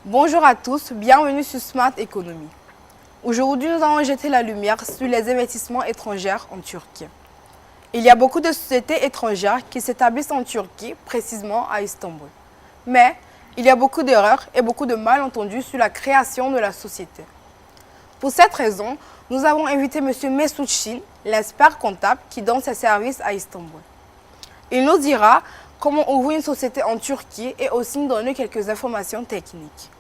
Bonjour à tous, bienvenue sur Smart Economy. Aujourd'hui, nous allons jeter la lumière sur les investissements étrangers en Turquie. Il y a beaucoup de sociétés étrangères qui s'établissent en Turquie, précisément à Istanbul. Mais il y a beaucoup d'erreurs et beaucoup de malentendus sur la création de la société. Pour cette raison, nous avons invité M. Mesut Çin, l'expert comptable qui donne ses services à Istanbul. Il nous dira comment ouvrir une société en Turquie et aussi nous donner quelques informations techniques.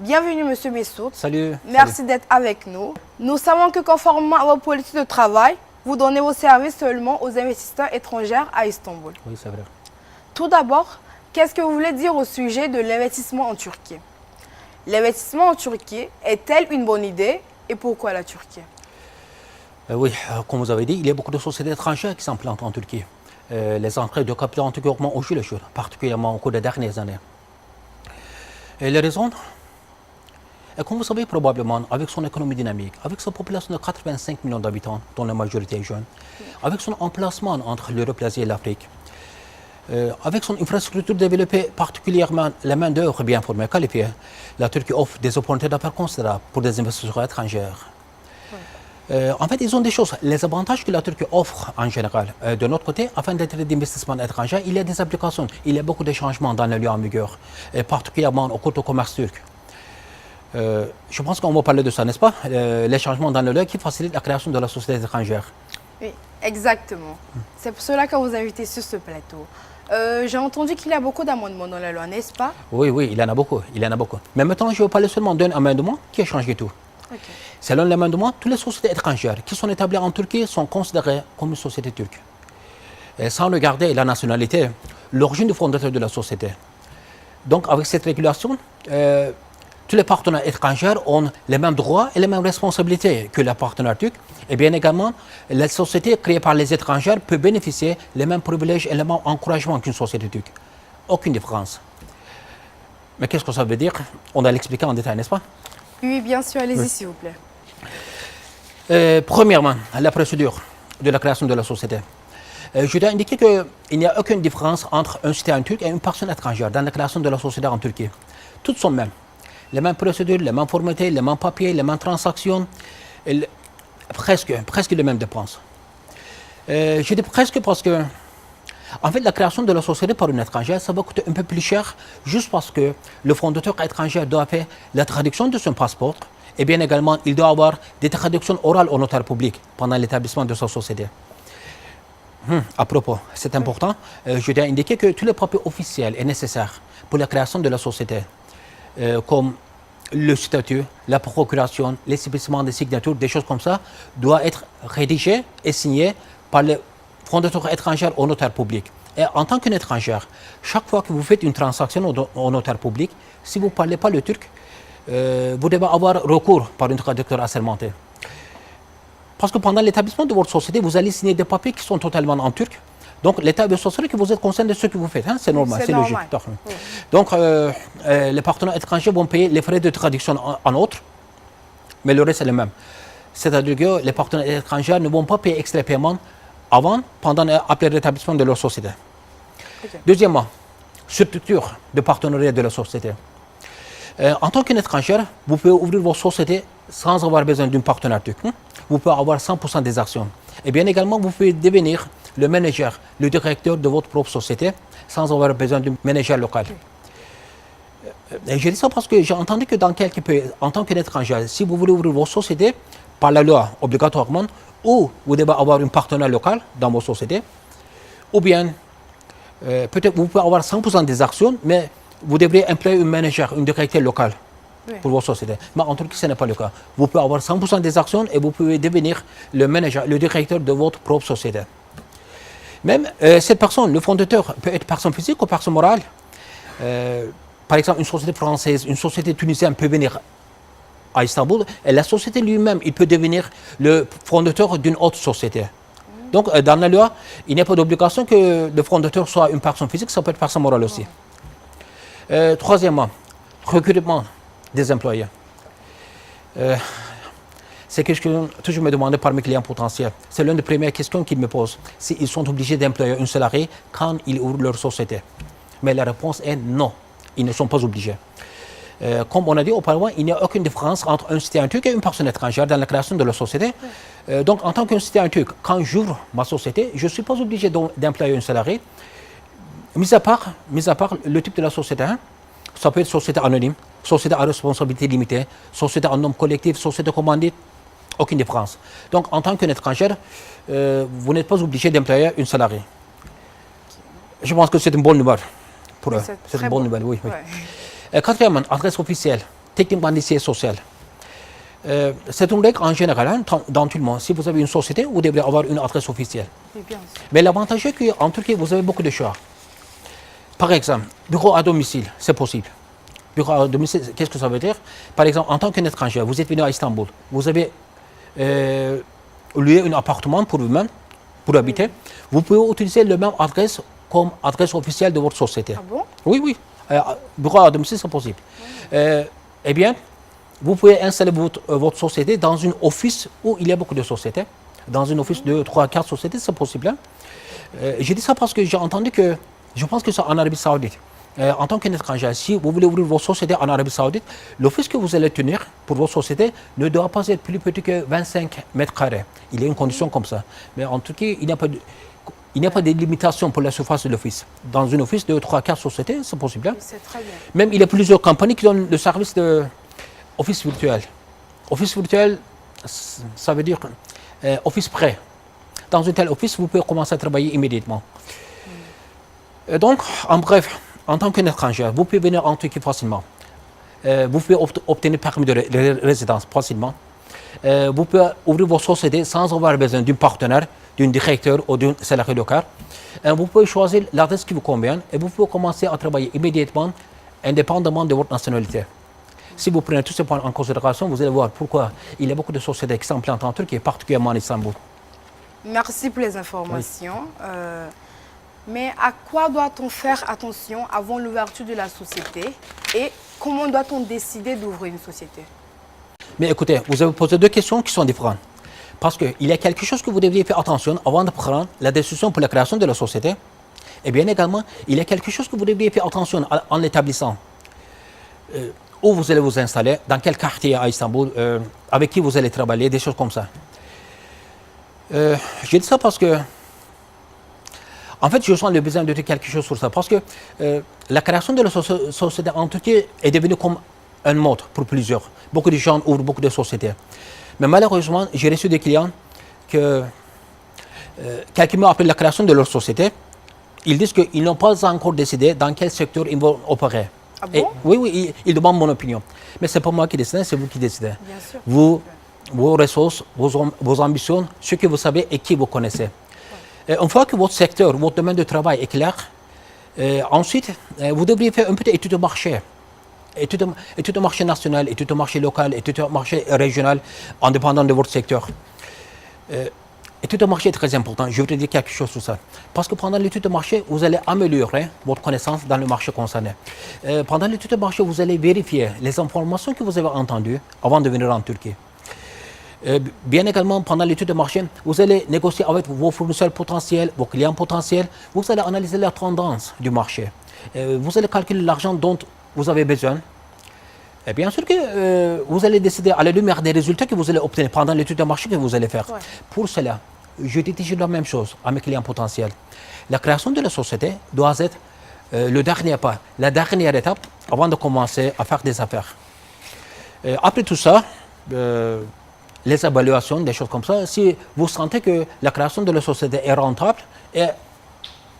Bienvenue M. Mesut. Salut. Merci d'être avec nous. Nous savons que conformément à votre politique de travail, vous donnez vos services seulement aux investisseurs étrangers à Istanbul. Oui, c'est vrai. Tout d'abord, qu'est-ce que vous voulez dire au sujet de l'investissement en Turquie? L'investissement en Turquie est-elle une bonne idée et pourquoi la Turquie? Oui, comme vous avez dit, il y a beaucoup de sociétés étrangères qui s'implantent en Turquie. Les entrées de capital en Turquie augmentent au jour le jour, particulièrement au cours des dernières années. Et les raisons? Et comme vous savez probablement, avec son économie dynamique, avec sa population de 85 millions d'habitants, dont la majorité est jeune, avec son emplacement entre l'Europe, l'Asie et l'Afrique, avec son infrastructure développée, particulièrement la main-d'œuvre bien formée, qualifiée, la Turquie offre des opportunités d'affaires considérables pour des investisseurs étrangers. En fait, ils ont des choses. Les avantages que la Turquie offre en général. De notre côté, afin d'attirer d'investissements étrangers, il y a des applications. Il y a beaucoup de changements dans les lieux en vigueur, et particulièrement au cours du commerce turc. Je pense qu'on va parler de ça, n'est-ce pas? Les changements dans le lieu qui facilitent la création de la société étrangère. Oui, exactement. C'est pour cela que vous invitez sur ce plateau. J'ai entendu qu'il y a beaucoup d'amendements dans la loi, n'est-ce pas? Oui, oui, il y en a beaucoup. Il y en a beaucoup. Mais maintenant, je vais parler seulement d'un amendement qui a changé tout. Okay. Selon l'amendement, toutes les sociétés étrangères qui sont établies en Turquie sont considérées comme une société turque. Et sans regarder la nationalité, l'origine du fondateur de la société. Donc, avec cette régulation, tous les partenaires étrangers ont les mêmes droits et les mêmes responsabilités que les partenaires turcs. Et bien également, la société créée par les étrangers peut bénéficier des mêmes privilèges et les mêmes encouragements qu'une société turque. Aucune différence. Mais qu'est-ce que ça veut dire? On va l'expliquer en détail, n'est-ce pas? Oui, bien sûr, allez-y, s'il vous plaît. Premièrement, la procédure de la création de la société. Je dois indiquer qu'il n'y a aucune différence entre un citoyen turc et une personne étrangère dans la création de la société en Turquie. Toutes sont mêmes. Les mêmes procédures, les mêmes formalités, les mêmes papiers, les mêmes transactions, presque les mêmes dépenses. Je dis presque parce que, en fait, la création de la société par une étrangère, ça va coûter un peu plus cher, juste parce que le fondateur étranger doit faire la traduction de son passeport, et bien également, il doit avoir des traductions orales au notaire public pendant l'établissement de sa société. À propos, c'est important, je dois indiquer que tous les papiers officiels et nécessaires pour la création de la société, comme le statut, la procuration, l'établissement des signatures, des choses comme ça, doivent être rédigés et signés par le fondateur étranger au notaire public. Et en tant qu'étranger, chaque fois que vous faites une transaction au notaire public, si vous ne parlez pas le turc, vous devez avoir recours par un traducteur assermenté. Parce que pendant l'établissement de votre société, vous allez signer des papiers qui sont totalement en turc. Donc, l'État veut s'assurer que vous êtes conscient de ce que vous faites. Hein? C'est normal, c'est logique. Oui. Donc, les partenaires étrangers vont payer les frais de traduction en autre, mais le reste est le même. C'est-à-dire que les partenaires étrangers ne vont pas payer extra paiement avant, pendant et après l'établissement de leur société. Okay. Deuxièmement, structure de partenariat de la société. En tant qu'étranger, vous pouvez ouvrir votre société sans avoir besoin d'un partenaire turc. Vous pouvez avoir 100% des actions. Et bien également, vous pouvez devenir le manager, le directeur de votre propre société sans avoir besoin d'un manager local. Et je dis ça parce que j'ai entendu que dans quelques pays, en tant qu'étranger, si vous voulez ouvrir votre société, par la loi, obligatoirement, ou vous devez avoir un partenaire local dans votre société, ou bien peut-être vous pouvez avoir 100% des actions, mais vous devrez employer un manager, un directeur local pour votre société. Mais en Turquie, ce n'est pas le cas. Vous pouvez avoir 100% des actions et vous pouvez devenir le manager, le directeur de votre propre société. Même cette personne, le fondateur, peut être personne physique ou personne morale. Par exemple, une société française, une société tunisienne peut venir à Istanbul et la société lui-même, il peut devenir le fondateur d'une autre société. Donc, dans la loi, il n'y a pas d'obligation que le fondateur soit une personne physique, ça peut être personne morale aussi. Troisièmement, recrutement des employés. C'est quelque chose que toujours me demandé par mes clients potentiels. C'est l'une des premières questions qu'ils me posent. S'ils sont obligés d'employer un salarié quand ils ouvrent leur société. Mais la réponse est non. Ils ne sont pas obligés. Comme on a dit auparavant, il n'y a aucune différence entre un citoyen turc et une personne étrangère dans la création de la société. Donc, en tant qu'un citoyen turc, quand j'ouvre ma société, je ne suis pas obligé d'employer un salarié, mis à part le type de la société. Hein. Ça peut être société anonyme, société à responsabilité limitée, société en nom collectif, société commandite, aucune différence. Donc, en tant qu'étranger, vous n'êtes pas obligé d'employer une salariée. Je pense que c'est une bonne nouvelle pour eux. C'est une bonne nouvelle, oui. Ouais. Quatrièmement, adresse officielle, techniquement des sièges social. C'est une règle en général hein, dans tout le monde. Si vous avez une société, vous devrez avoir une adresse officielle. Mais l'avantage est qu'en Turquie, vous avez beaucoup de choix. Par exemple, bureau à domicile, c'est possible. Bureau à domicile, qu'est-ce que ça veut dire? Par exemple, en tant qu'étranger, vous êtes venu à Istanbul, vous avez loué un appartement pour vous-même, pour habiter. Vous pouvez utiliser la même adresse comme adresse officielle de votre société. Ah bon? Oui, oui. Bureau à domicile, c'est possible. Eh bien, vous pouvez installer votre société dans un office où il y a beaucoup de sociétés. Dans un office de 3 à 4 sociétés, c'est possible. Hein? J'ai dit ça parce que j'ai entendu que, je pense que c'est en Arabie Saoudite. En tant qu'étranger, si vous voulez ouvrir votre société en Arabie Saoudite, l'office que vous allez tenir pour votre société ne doit pas être plus petit que 25 mètres carrés. Il y a une condition comme ça. Mais en Turquie, il n'y a pas de limitation pour la surface de l'office. Dans une office de 3 à 4 sociétés, c'est possible. Hein? C'est très bien. Même il y a plusieurs compagnies qui donnent le service d'office virtuel. Office virtuel, ça veut dire office prêt. Dans un tel office, vous pouvez commencer à travailler immédiatement. Donc, en bref, en tant qu'étranger, vous pouvez venir en Turquie facilement. Vous pouvez obtenir permis de résidence facilement. Vous pouvez ouvrir votre société sans avoir besoin d'un partenaire, d'un directeur ou d'un salarié local. Vous pouvez choisir l'adresse qui vous convient et vous pouvez commencer à travailler immédiatement, indépendamment de votre nationalité. Si vous prenez tous ces points en considération, vous allez voir pourquoi il y a beaucoup de sociétés qui s'implantent en Turquie, particulièrement à Istanbul. Merci pour les informations. Oui. Mais à quoi doit-on faire attention avant l'ouverture de la société et comment doit-on décider d'ouvrir une société? Mais écoutez, vous avez posé deux questions qui sont différentes. Parce qu'il y a quelque chose que vous devriez faire attention avant de prendre la décision pour la création de la société. Et bien également, il y a quelque chose que vous devriez faire attention en l'établissant. Où vous allez vous installer, dans quel quartier à Istanbul, avec qui vous allez travailler, des choses comme ça. J'ai dit ça parce que, en fait, je sens le besoin de dire quelque chose sur ça. Parce que la création de la société en Turquie est devenue comme un mode pour plusieurs. Beaucoup de gens ouvrent beaucoup de sociétés. Mais malheureusement, j'ai reçu des clients que quelques mois après la création de leur société, ils disent qu'ils n'ont pas encore décidé dans quel secteur ils vont opérer. Ah bon? Oui, ils demandent mon opinion. Mais ce n'est pas moi qui décide, c'est vous qui décidez. Bien sûr. Vos ressources, vos ambitions, ce que vous savez et qui vous connaissez. Une fois que votre secteur, votre domaine de travail est clair, ensuite, vous devriez faire un petit étude de marché. Étude de marché national, étude de marché local, étude de marché régional, indépendant de votre secteur. L'étude de marché est très important. Je voudrais dire quelque chose sur ça. Parce que pendant l'étude de marché, vous allez améliorer votre connaissance dans le marché concerné. Pendant l'étude de marché, vous allez vérifier les informations que vous avez entendues avant de venir en Turquie. Bien également, pendant l'étude de marché, vous allez négocier avec vos fournisseurs potentiels, vos clients potentiels. Vous allez analyser la tendance du marché. Vous allez calculer l'argent dont vous avez besoin. Et bien sûr que vous allez décider à la lumière des résultats que vous allez obtenir pendant l'étude de marché que vous allez faire. Ouais. Pour cela, je dis toujours la même chose à mes clients potentiels. La création de la société doit être le dernier pas, la dernière étape avant de commencer à faire des affaires. Après tout ça, les évaluations, des choses comme ça, si vous sentez que la création de la société est rentable, et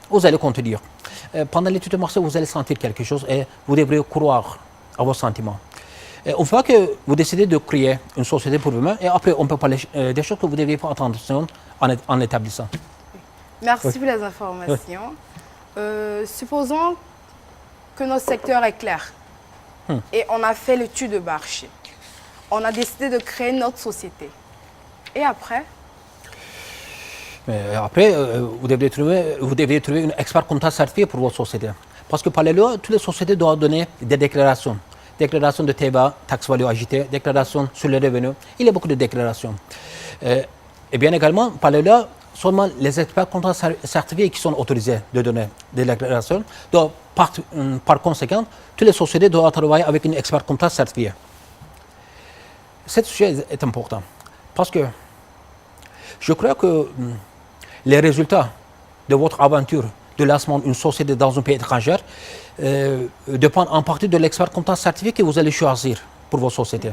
vous allez continuer. Pendant l'étude de marché, vous allez sentir quelque chose et vous devrez croire à vos sentiments. Une fois que vous décidez de créer une société pour vous-même, et après on peut parler des choses que vous devriez faire attention en établissant. Merci pour les informations. Supposons que notre secteur est clair et on a fait l'étude de marché. On a décidé de créer notre société. Et après? Mais après, vous devriez trouver un expert comptable certifié pour votre société. Parce que par les lois, toutes les sociétés doivent donner des déclarations. Déclaration de TVA, taxe valeur ajoutée, déclaration sur les revenus. Il y a beaucoup de déclarations. Et bien également, par les lois, seulement les experts comptables certifiés qui sont autorisés de donner des déclarations. Donc, par conséquent, toutes les sociétés doivent travailler avec un expert comptable certifié. Ce sujet est important parce que je crois que les résultats de votre aventure de lancement d'une société dans un pays étranger dépendent en partie de l'expert comptable certifié que vous allez choisir pour vos sociétés.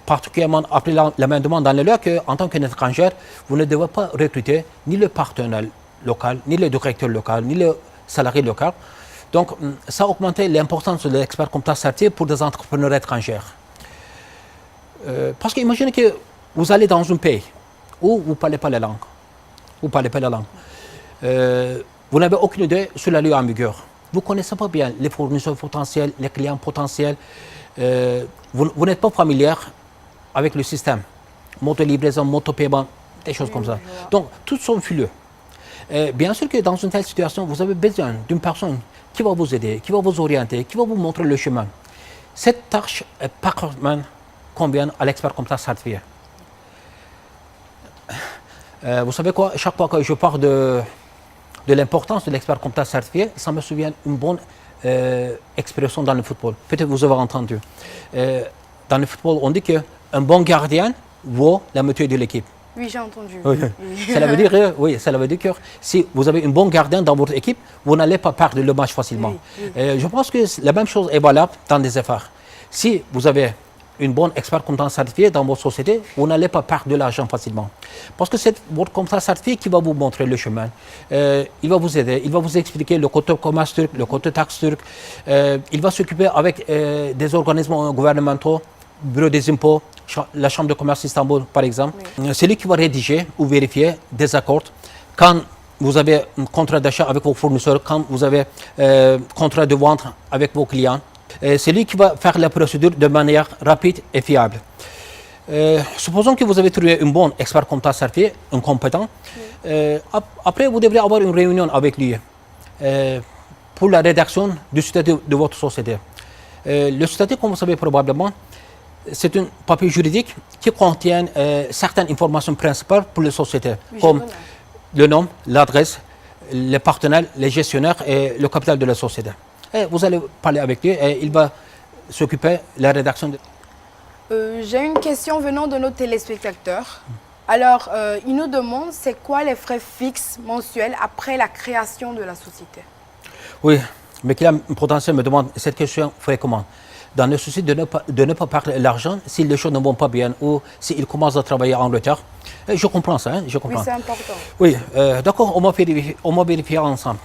Particulièrement après l'amendement dans la loi qu'en tant qu'étranger, vous ne devez pas recruter ni le partenaire local, ni le directeur local, ni le salarié local. Donc, ça a augmenté l'importance de l'expert comptable certifié pour des entrepreneurs étrangers. Parce qu'imaginez que vous allez dans un pays où vous ne parlez pas la langue. Vous n'avez aucune idée sur la loi en vigueur. Vous ne connaissez pas bien les fournisseurs potentiels, les clients potentiels. Vous n'êtes pas familier avec le système. Moto-livraison, moto-paiement, des choses comme ça. Donc, tout sont fileux. Bien sûr que dans une telle situation, vous avez besoin d'une personne qui va vous aider, qui va vous orienter, qui va vous montrer le chemin. Cette tâche est parfaitement convient à l'expert comptable certifié. Vous savez quoi, chaque fois que je parle de l'importance de l'expert comptable certifié, ça me souvient une bonne expression dans le football. Peut-être vous avez entendu. Dans le football, on dit qu'un bon gardien vaut la moitié de l'équipe. Oui, j'ai entendu. Oui. Cela veut dire que si vous avez un bon gardien dans votre équipe, vous n'allez pas perdre le match facilement. Oui. Je pense que la même chose est valable dans des efforts. Si vous avez une bonne expert comptable certifié dans votre société, vous n'allez pas perdre de l'argent facilement. Parce que c'est votre comptable certifié qui va vous montrer le chemin. Il va vous aider, il va vous expliquer le côté commerce turc, le côté taxe turc. Il va s'occuper avec des organismes gouvernementaux, Bureau des impôts, la Chambre de commerce d'Istanbul, par exemple. Oui. C'est lui qui va rédiger ou vérifier des accords. Quand vous avez un contrat d'achat avec vos fournisseurs, quand vous avez un contrat de vente avec vos clients, c'est lui qui va faire la procédure de manière rapide et fiable. Supposons que vous avez trouvé un bon expert comptable certifié, un compétent. Oui. Après, vous devrez avoir une réunion avec lui pour la rédaction du statut de votre société. Le statut, comme vous savez probablement, c'est un papier juridique qui contient certaines informations principales pour les sociétés, oui, comme le nom, l'adresse, les partenaires, les gestionnaires et le capital de la société. Et vous allez parler avec lui et il va s'occuper de la rédaction. J'ai une question venant de nos téléspectateurs. Alors, ils nous demandent c'est quoi les frais fixes mensuels après la création de la société? Oui, mes clients potentiels me demandent cette question fréquemment. Dans le souci de ne pas perdre l'argent si les choses ne vont pas bien ou s'ils commencent à travailler en retard. Et je comprends ça, je comprends. Oui, c'est important. Oui, d'accord, on va vérifier ensemble.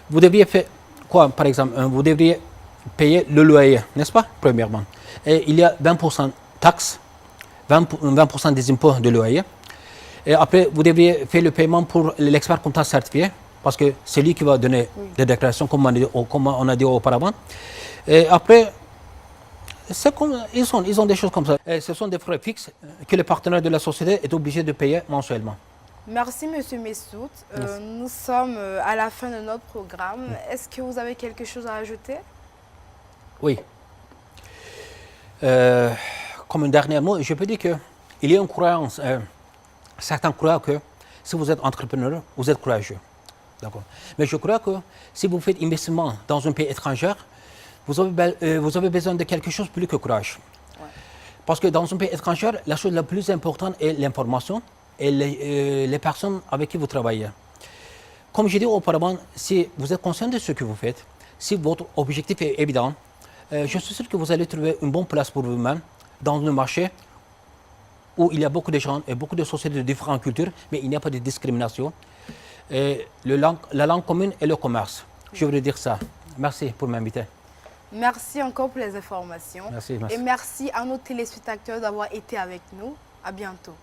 Vous devriez faire quoi, par exemple? Vous devriez payer le loyer, n'est-ce pas, premièrement. Et il y a 20% taxes, 20% des impôts de loyer. Et après, vous devriez faire le paiement pour l'expert comptable certifié, parce que c'est lui qui va donner des déclarations, comme on a dit auparavant. Et après, ils ont des choses comme ça. Et ce sont des frais fixes que le partenaire de la société est obligé de payer mensuellement. Merci, M. Messoud. Nous sommes à la fin de notre programme. Est-ce que vous avez quelque chose à ajouter? Oui. Comme un dernier mot, je peux dire qu'il y a une croyance. Certains croient que si vous êtes entrepreneur, vous êtes courageux. D'accord. Mais je crois que si vous faites investissement dans un pays étranger, vous avez besoin de quelque chose de plus que courage. Ouais. Parce que dans un pays étranger, la chose la plus importante est l'information et les personnes avec qui vous travaillez. Comme je dis auparavant, si vous êtes conscient de ce que vous faites, si votre objectif est évident, je suis sûr que vous allez trouver une bonne place pour vous-même dans un marché où il y a beaucoup de gens et beaucoup de sociétés de différentes cultures, mais il n'y a pas de discrimination. Et la langue commune est le commerce. Je voudrais dire ça. Merci pour m'inviter. Merci encore pour les informations. Merci. Et merci à nos téléspectateurs d'avoir été avec nous. À bientôt.